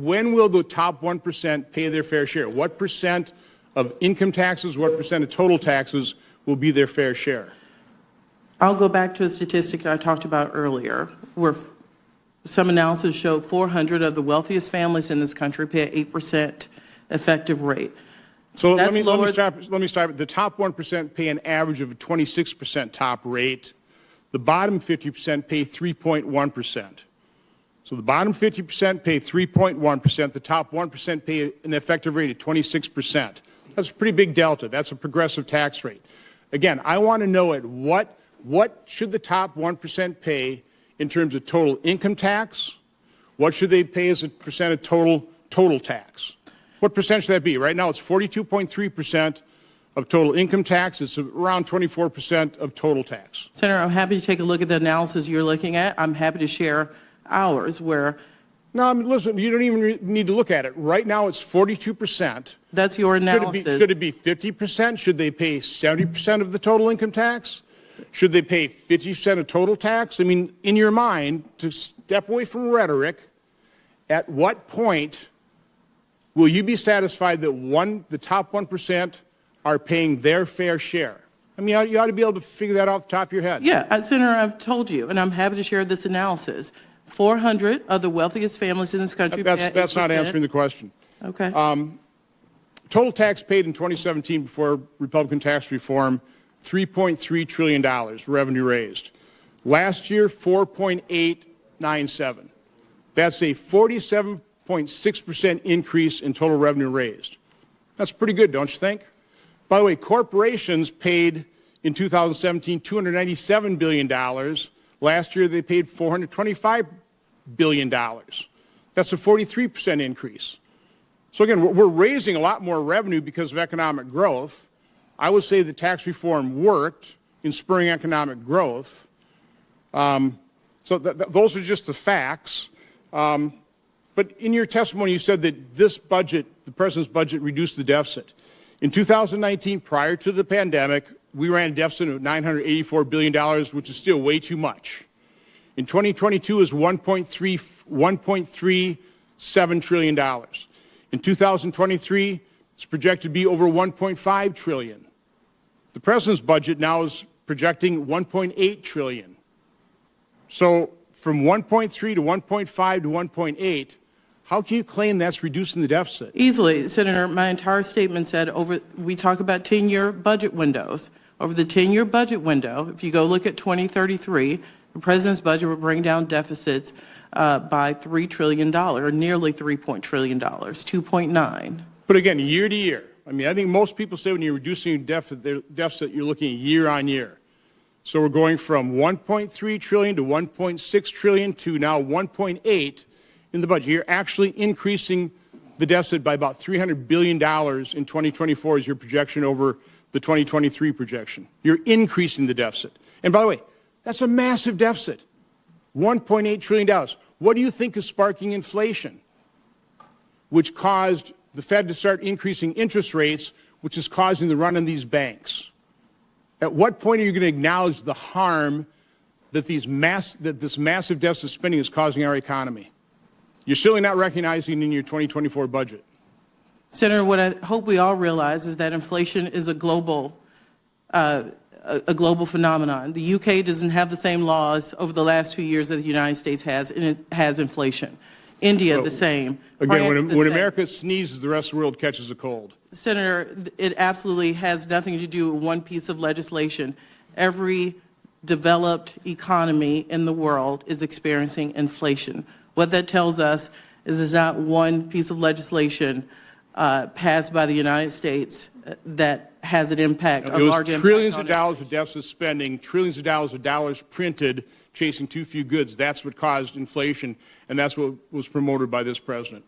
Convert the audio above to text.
when will the top 1% pay their fair share? What percent of income taxes, what percent of total taxes will be their fair share? I'll go back to a statistic I talked about earlier, where some analysis showed 400 of the wealthiest families in this country pay an 8% effective rate. So let me start. The top 1% pay an average of a 26% top rate. The bottom 50% pay 3.1%. So the bottom 50% pay 3.1%. The top 1% pay an effective rate of 26%. That's a pretty big delta. That's a progressive tax rate. Again, I want to know what should the top 1% pay in terms of total income tax? What should they pay as a percent of total tax? What percent should that be? Right now it's 42.3% of total income tax. It's around 24% of total tax. Senator, I'm happy to take a look at the analysis you're looking at. I'm happy to share ours where... No, listen, you don't even need to look at it. Right now it's 42%. That's your analysis. Should it be 50%? Should they pay 70% of the total income tax? Should they pay 50% of total tax? I mean, in your mind, to step away from rhetoric, at what point will you be satisfied that the top 1% are paying their fair share? I mean, you ought to be able to figure that off the top of your head. Yeah, Senator, I've told you, and I'm happy to share this analysis. 400 of the wealthiest families in this country. That's not answering the question. Okay. Total tax paid in 2017 before Republican tax reform, $3.3 trillion revenue raised. Last year, 4.897. That's a 47.6% increase in total revenue raised. That's pretty good, don't you think? By the way, corporations paid in 2017 $297 billion. Last year, they paid $425 billion. That's a 43% increase. So again, we're raising a lot more revenue because of economic growth. I would say the tax reform worked in spurring economic growth. So those are just the facts. But in your testimony, you said that this budget, the president's budget, reduced the deficit. In 2019, prior to the pandemic, we ran a deficit of $984 billion, which is still way too much. In 2022 is $1.37 trillion. In 2023, it's projected to be over $1.5 trillion. The president's budget now is projecting $1.8 trillion. So from 1.3 to 1.5 to 1.8, how can you claim that's reducing the deficit? Easily, Senator. My entire statement said we talk about 10-year budget windows. Over the 10-year budget window, if you go look at 2033, the president's budget will bring down deficits by $3 trillion, or nearly $3 trillion, 2.9. But again, year to year. I mean, I think most people say when you're reducing your deficit, you're looking at year on year. So we're going from 1.3 trillion to 1.6 trillion to now 1.8 in the budget. You're actually increasing the deficit by about $300 billion in 2024 as your projection over the 2023 projection. You're increasing the deficit. And by the way, that's a massive deficit, $1.8 trillion. What do you think is sparking inflation, which caused the Fed to start increasing interest rates, which is causing the run on these banks? At what point are you going to acknowledge the harm that this massive deficit spending is causing our economy? You're certainly not recognizing in your 2024 budget. Senator, what I hope we all realize is that inflation is a global phenomenon. The UK doesn't have the same laws over the last few years that the United States has, and it has inflation. India, the same. Again, when America sneezes, the rest of the world catches a cold. Senator, it absolutely has nothing to do with one piece of legislation. Every developed economy in the world is experiencing inflation. What that tells us is there's not one piece of legislation passed by the United States that has an impact, a large impact. Trillions of dollars of deficit spending, trillions of dollars printed, chasing too few goods. That's what caused inflation, and that's what was promoted by this president.